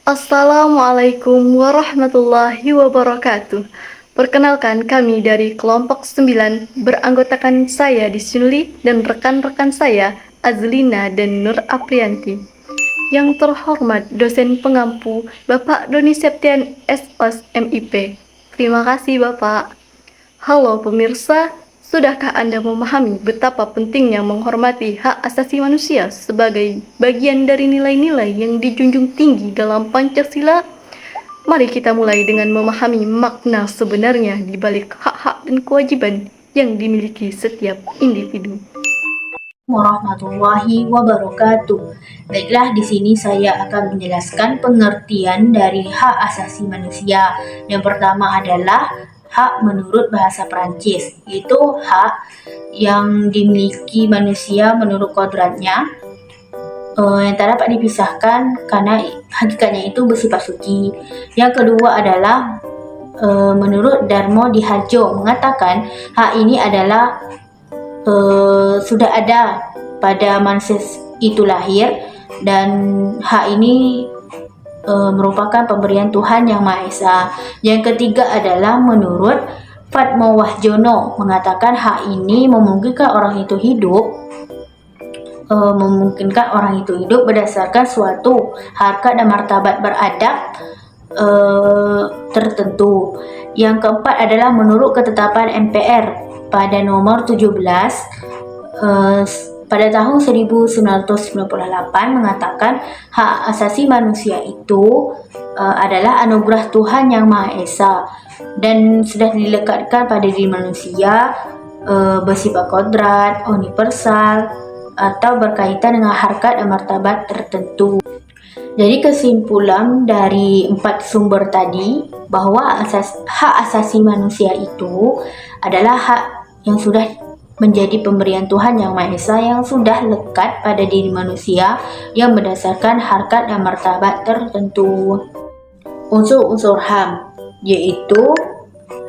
Assalamualaikum warahmatullahi wabarakatuh. Perkenalkan, kami dari kelompok 9 beranggotakan saya Disunli dan rekan-rekan saya Azlina dan Nur Aprianti. Yang terhormat dosen pengampu Bapak Doni Septian SOS MIP. Terima kasih Bapak. Halo pemirsa, sudahkah Anda memahami betapa pentingnya menghormati hak asasi manusia sebagai bagian dari nilai-nilai yang dijunjung tinggi dalam Pancasila? Mari kita mulai dengan memahami makna sebenarnya di balik hak-hak dan kewajiban yang dimiliki setiap individu. Warahmatullahi wabarakatuh. Baiklah, di sini saya akan menjelaskan pengertian dari hak asasi manusia. Yang pertama adalah hak menurut bahasa Perancis, yaitu hak yang dimiliki manusia menurut kodratnya, yang tak dapat dipisahkan karena hakikatnya itu bersifat suci. Yang kedua adalah menurut Darmo Diharjo mengatakan hak ini adalah sudah ada pada manusia itu lahir, dan hak ini merupakan pemberian Tuhan Yang Maha Esa. Yang ketiga adalah menurut Fatmo Wahjono mengatakan hak ini memungkinkan orang itu hidup berdasarkan suatu harkat dan martabat beradab tertentu. Yang keempat adalah menurut ketetapan MPR pada nomor 17 pada tahun 1998 mengatakan hak asasi manusia itu adalah anugerah Tuhan Yang Maha Esa dan sudah dilekatkan pada diri manusia, bersifat kodrat, universal, atau berkaitan dengan harkat dan martabat tertentu. Jadi kesimpulan dari 4 sumber tadi bahwa hak asasi manusia itu adalah hak yang sudah menjadi pemberian Tuhan Yang Maha Esa yang sudah lekat pada diri manusia yang berdasarkan harkat dan martabat tertentu. Unsur-unsur HAM yaitu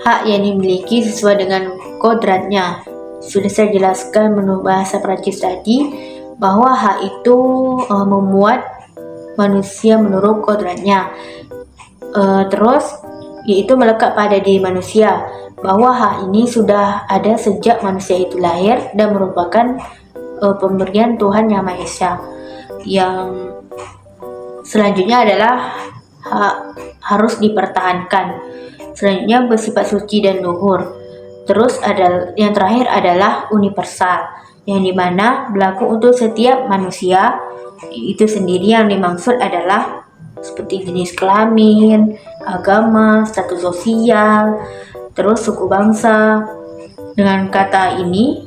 hak yang dimiliki sesuai dengan kodratnya. Sudah saya jelaskan menurut bahasa Perancis tadi bahwa hak itu memuat manusia menurut kodratnya. Terus yaitu melekat pada diri manusia, bahwa hak ini sudah ada sejak manusia itu lahir dan merupakan pemberian Tuhan Yang Maha Esa. Yang selanjutnya adalah hak harus dipertahankan. Selanjutnya bersifat suci dan luhur. Terus yang terakhir adalah universal, yang dimana berlaku untuk setiap manusia. Itu sendiri yang dimaksud adalah seperti jenis kelamin, agama, status sosial, terus suku bangsa. Dengan kata ini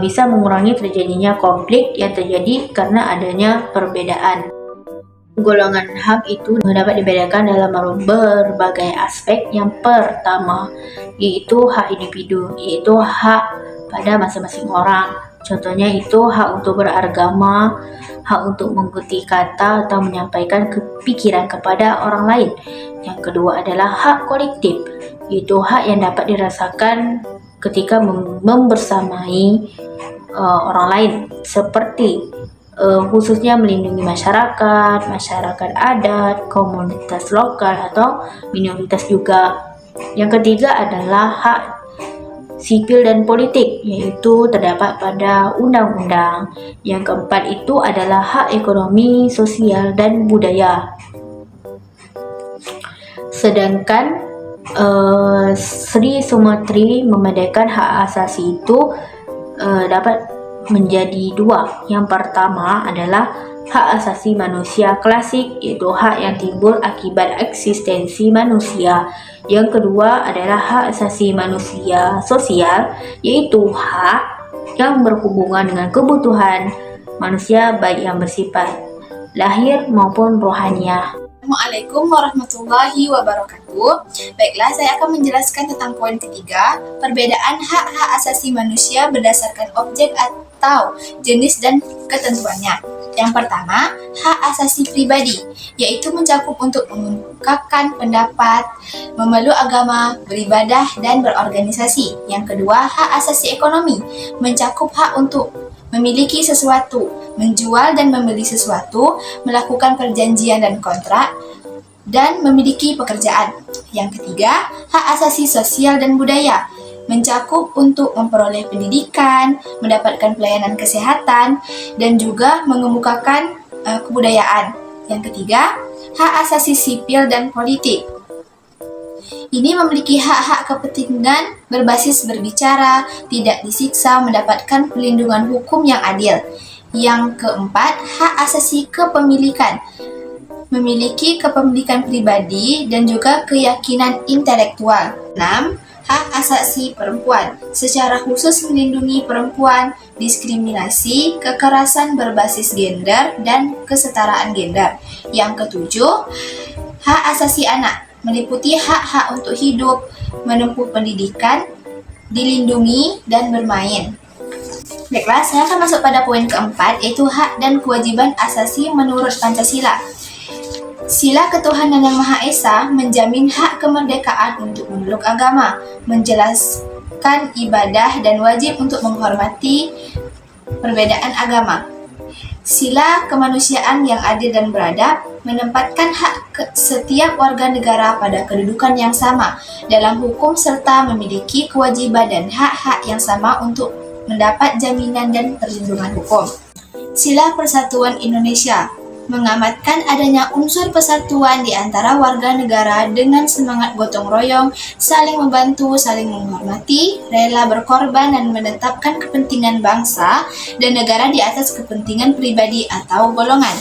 bisa mengurangi terjadinya konflik yang terjadi karena adanya perbedaan. Golongan HAM itu dapat dibedakan dalam berbagai aspek. Yang pertama yaitu hak individu, yaitu hak pada masing-masing orang. Contohnya itu hak untuk beragama, hak untuk mengikuti kata atau menyampaikan pikiran kepada orang lain. Yang kedua adalah hak kolektif, yaitu hak yang dapat dirasakan ketika membersamai orang lain, seperti khususnya melindungi masyarakat adat, komunitas lokal atau minoritas juga. Yang ketiga adalah hak sipil dan politik, yaitu terdapat pada undang-undang. Yang keempat itu adalah hak ekonomi, sosial, dan budaya. Sedangkan Sri Sumatri membedakan hak asasi itu dapat menjadi dua. Yang pertama adalah hak asasi manusia klasik, yaitu hak yang timbul akibat eksistensi manusia. Yang kedua adalah hak asasi manusia sosial, yaitu hak yang berhubungan dengan kebutuhan manusia baik yang bersifat lahir maupun rohaniah. Assalamualaikum warahmatullahi wabarakatuh. Baiklah, saya akan menjelaskan tentang poin ketiga, perbedaan hak-hak asasi manusia berdasarkan objek atau jenis dan ketentuannya. Yang pertama, hak asasi pribadi, yaitu mencakup untuk mengungkapkan pendapat, memeluk agama, beribadah, dan berorganisasi. Yang kedua, hak asasi ekonomi, mencakup hak untuk memiliki sesuatu, menjual dan membeli sesuatu, melakukan perjanjian dan kontrak, dan memiliki pekerjaan. Yang ketiga, hak asasi sosial dan budaya, mencakup untuk memperoleh pendidikan, mendapatkan pelayanan kesehatan, dan juga mengemukakan kebudayaan. Yang ketiga, hak asasi sipil dan politik. Ini memiliki hak-hak kepentingan berbasis berbicara, tidak disiksa, mendapatkan perlindungan hukum yang adil. Yang keempat, hak asasi kepemilikan, memiliki kepemilikan pribadi dan juga keyakinan intelektual. 6. Hak asasi perempuan, secara khusus melindungi perempuan, diskriminasi, kekerasan berbasis gender, dan kesetaraan gender. Yang ketujuh, hak asasi anak, meliputi hak-hak untuk hidup, menempuh pendidikan, dilindungi, dan bermain. Baiklah, saya akan masuk pada poin keempat, yaitu hak dan kewajiban asasi menurut Pancasila. Sila Ketuhanan Yang Maha Esa menjamin hak kemerdekaan untuk memeluk agama, menjelaskan ibadah dan wajib untuk menghormati perbedaan agama. Sila kemanusiaan yang adil dan beradab menempatkan hak setiap warga negara pada kedudukan yang sama dalam hukum serta memiliki kewajiban dan hak-hak yang sama untuk mendapat jaminan dan perlindungan hukum. Sila Persatuan Indonesia mengamatkan adanya unsur persatuan di antara warga negara dengan semangat gotong royong, saling membantu, saling menghormati, rela berkorban dan menetapkan kepentingan bangsa dan negara di atas kepentingan pribadi atau golongan.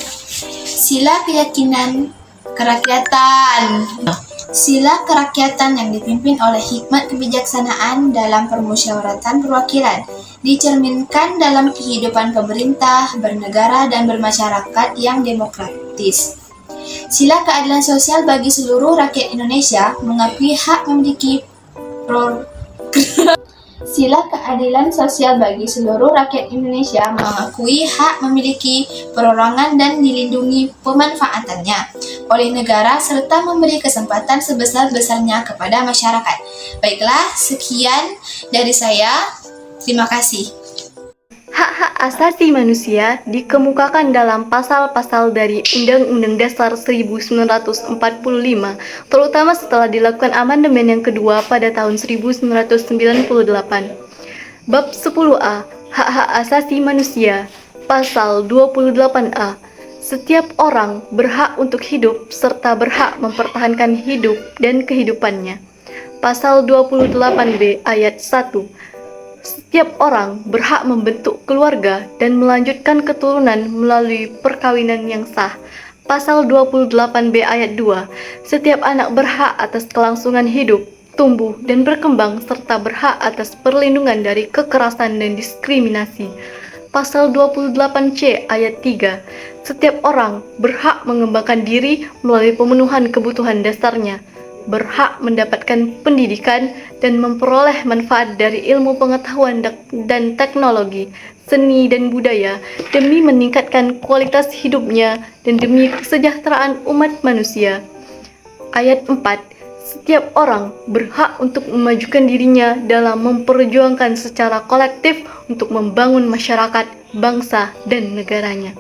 Sila keyakinan kerakyatan. Sila kerakyatan yang dipimpin oleh hikmat kebijaksanaan dalam permusyawaratan perwakilan dicerminkan dalam kehidupan pemerintah, bernegara, dan bermasyarakat yang demokratis. Sila keadilan sosial bagi seluruh rakyat Indonesia mengakui hak memiliki Sila keadilan sosial bagi seluruh rakyat Indonesia mengakui hak memiliki perorangan dan dilindungi pemanfaatannya oleh negara serta memberi kesempatan sebesar-besarnya kepada masyarakat. Baiklah, sekian dari saya. Terima kasih. Hak-hak asasi manusia dikemukakan dalam pasal-pasal dari Undang-Undang Dasar 1945, terutama setelah dilakukan amandemen yang kedua pada tahun 1998. Bab 10A, Hak-hak asasi manusia, Pasal 28A, setiap orang berhak untuk hidup serta berhak mempertahankan hidup dan kehidupannya. Pasal 28B ayat 1, setiap orang berhak membentuk keluarga dan melanjutkan keturunan melalui perkawinan yang sah. Pasal 28B ayat 2, setiap anak berhak atas kelangsungan hidup, tumbuh, dan berkembang serta berhak atas perlindungan dari kekerasan dan diskriminasi. Pasal 28C ayat 3, setiap orang berhak mengembangkan diri melalui pemenuhan kebutuhan dasarnya, berhak mendapatkan pendidikan dan memperoleh manfaat dari ilmu pengetahuan dan teknologi, seni dan budaya demi meningkatkan kualitas hidupnya dan demi kesejahteraan umat manusia. Ayat 4, setiap orang berhak untuk memajukan dirinya dalam memperjuangkan secara kolektif untuk membangun masyarakat, bangsa, dan negaranya.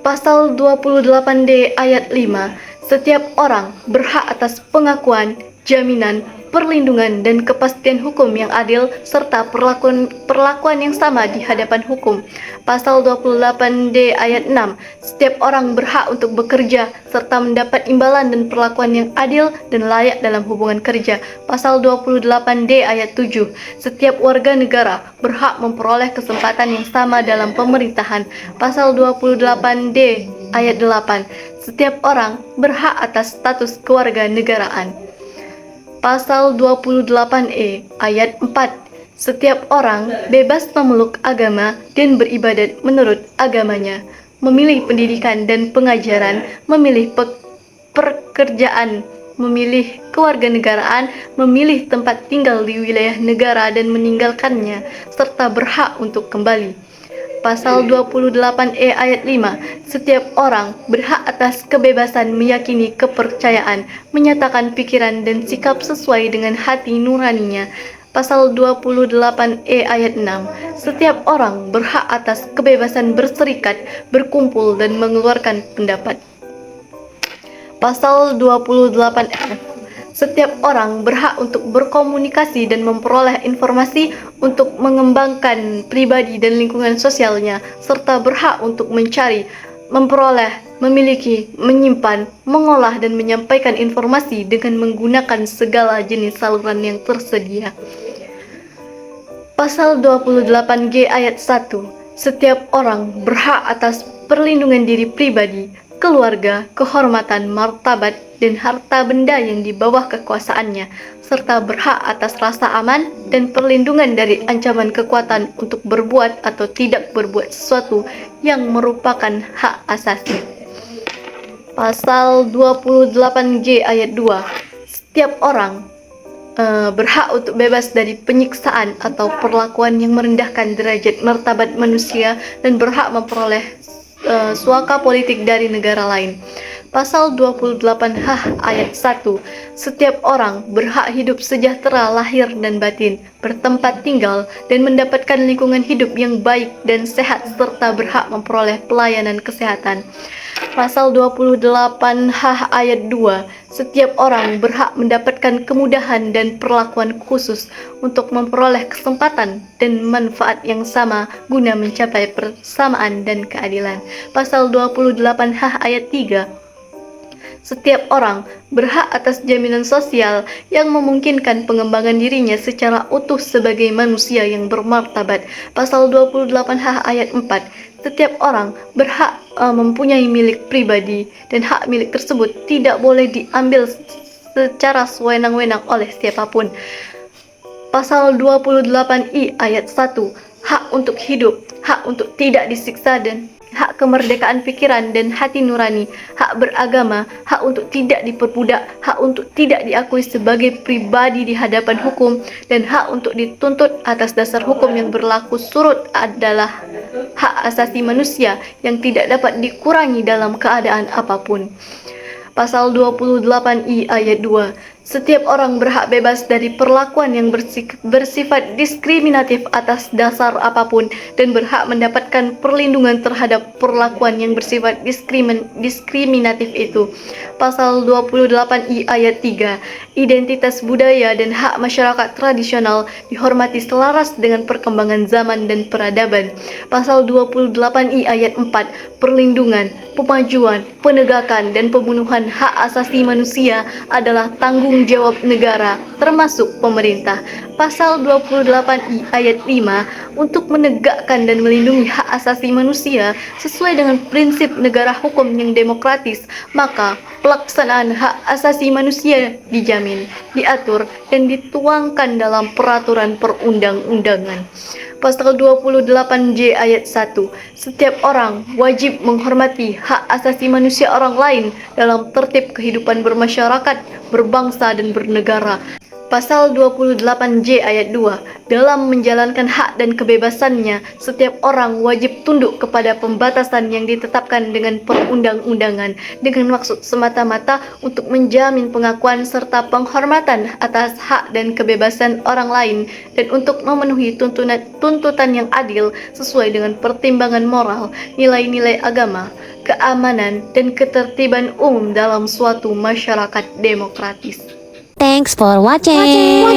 Pasal 28D ayat 5, setiap orang berhak atas pengakuan, jaminan, perlindungan, dan kepastian hukum yang adil serta perlakuan yang sama di hadapan hukum. Pasal 28D ayat 6, setiap orang berhak untuk bekerja serta mendapat imbalan dan perlakuan yang adil dan layak dalam hubungan kerja. Pasal 28D ayat 7, setiap warga negara berhak memperoleh kesempatan yang sama dalam pemerintahan. Pasal 28D ayat 8, setiap orang berhak atas status kewarganegaraan. Pasal 28E ayat 4, setiap orang bebas memeluk agama dan beribadat menurut agamanya, memilih pendidikan dan pengajaran, memilih pekerjaan, memilih kewarganegaraan, memilih tempat tinggal di wilayah negara dan meninggalkannya, serta berhak untuk kembali. Pasal 28E ayat 5, setiap orang berhak atas kebebasan meyakini kepercayaan, menyatakan pikiran dan sikap sesuai dengan hati nuraninya. Pasal 28E ayat 6, setiap orang berhak atas kebebasan berserikat, berkumpul, dan mengeluarkan pendapat. Pasal 28F. Setiap orang berhak untuk berkomunikasi dan memperoleh informasi untuk mengembangkan pribadi dan lingkungan sosialnya, serta berhak untuk mencari, memperoleh, memiliki, menyimpan, mengolah, dan menyampaikan informasi dengan menggunakan segala jenis saluran yang tersedia. Pasal 28G ayat 1. Setiap orang berhak atas perlindungan diri pribadi, keluarga, kehormatan, martabat, dan harta benda yang di bawah kekuasaannya, serta berhak atas rasa aman dan perlindungan dari ancaman kekuatan untuk berbuat atau tidak berbuat sesuatu yang merupakan hak asasi. Pasal 28G ayat 2. Setiap orang berhak untuk bebas dari penyiksaan atau perlakuan yang merendahkan derajat martabat manusia dan berhak memperoleh suaka politik dari negara lain. Pasal 28H ayat 1. Setiap orang berhak hidup sejahtera lahir dan batin, bertempat tinggal, dan mendapatkan lingkungan hidup yang baik dan sehat serta berhak memperoleh pelayanan kesehatan. Pasal 28H ayat 2. Setiap orang berhak mendapatkan kemudahan dan perlakuan khusus untuk memperoleh kesempatan dan manfaat yang sama guna mencapai persamaan dan keadilan. Pasal 28H ayat 3. Setiap orang berhak atas jaminan sosial yang memungkinkan pengembangan dirinya secara utuh sebagai manusia yang bermartabat. Pasal 28H ayat 4. Setiap orang berhak mempunyai milik pribadi dan hak milik tersebut tidak boleh diambil secara sewenang-wenang oleh siapapun. Pasal 28I ayat 1. Hak untuk hidup, hak untuk tidak disiksa dan hak kemerdekaan pikiran dan hati nurani, hak beragama, hak untuk tidak diperbudak, hak untuk tidak diakui sebagai pribadi di hadapan hukum, dan hak untuk dituntut atas dasar hukum yang berlaku surut adalah hak asasi manusia yang tidak dapat dikurangi dalam keadaan apapun. Pasal 28I ayat 2. Setiap orang berhak bebas dari perlakuan yang bersifat diskriminatif atas dasar apapun dan berhak mendapatkan perlindungan terhadap perlakuan yang bersifat diskriminatif itu. Pasal 28I ayat 3. Identitas budaya dan hak masyarakat tradisional dihormati selaras dengan perkembangan zaman dan peradaban. Pasal 28I ayat 4. Perlindungan, pemajuan, penegakan, dan pemenuhan hak asasi manusia adalah tanggung jawab negara, termasuk pemerintah. Pasal 28I ayat 5. Untuk menegakkan dan melindungi hak asasi manusia sesuai dengan prinsip negara hukum yang demokratis, maka pelaksanaan hak asasi manusia dijamin, diatur, dan dituangkan dalam peraturan perundang-undangan. Pasal 28J ayat 1. Setiap orang wajib menghormati hak asasi manusia orang lain dalam tertib kehidupan bermasyarakat, berbangsa, dan bernegara. Pasal 28J ayat 2. Dalam menjalankan hak dan kebebasannya, setiap orang wajib tunduk kepada pembatasan yang ditetapkan dengan perundang-undangan dengan maksud semata-mata untuk menjamin pengakuan serta penghormatan atas hak dan kebebasan orang lain dan untuk memenuhi tuntutan yang adil sesuai dengan pertimbangan moral, nilai-nilai agama, keamanan, dan ketertiban umum dalam suatu masyarakat demokratis. Thanks for watching.